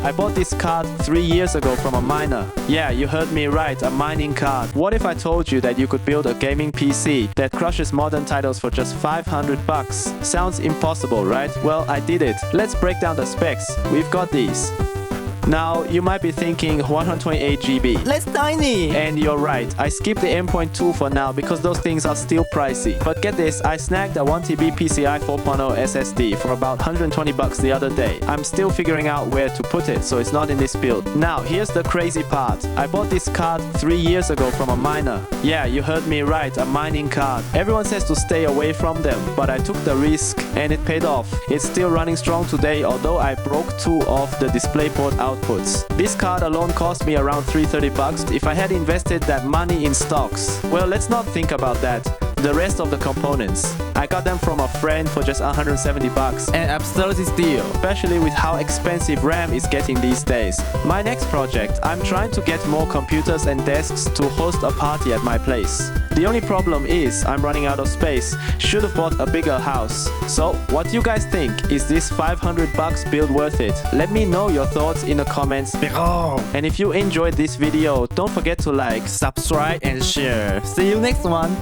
I bought this card 3 years ago from a miner. Yeah, you heard me right, a mining card. What if I told you that you could build a gaming PC that crushes modern titles for just 500 bucks? Sounds impossible, right? Well, I did it. Let's break down the specs. We've got these. Now, you might be thinking 128 GB. That's tiny! And you're right, I skipped the M.2 for now because those things are still pricey. But get this, I snagged a 1TB PCI 4.0 SSD for about 120 bucks the other day. I'm still figuring out where to put it, so it's not in this build. Now, here's the crazy part. I bought this card 3 years ago from a miner. Yeah, you heard me right, a mining card. Everyone says to stay away from them, but I took the risk and it paid off. It's still running strong today, although I broke 2 of the DisplayPort outputs. This card alone cost me around 330 bucks if I had invested that money in stocks. Well, let's not think about that. The rest of the components, I got them from a friend for just 170 bucks. An absurd deal. Especially with how expensive RAM is getting these days. My next project, I'm trying to get more computers and desks to host a party at my place. The only problem is I'm running out of space. Should have bought a bigger house. So, what do you guys think? Is this 500 bucks build worth it? Let me know your thoughts in the comments below. And if you enjoyed this video, don't forget to like, Subscribe and share. See you next one.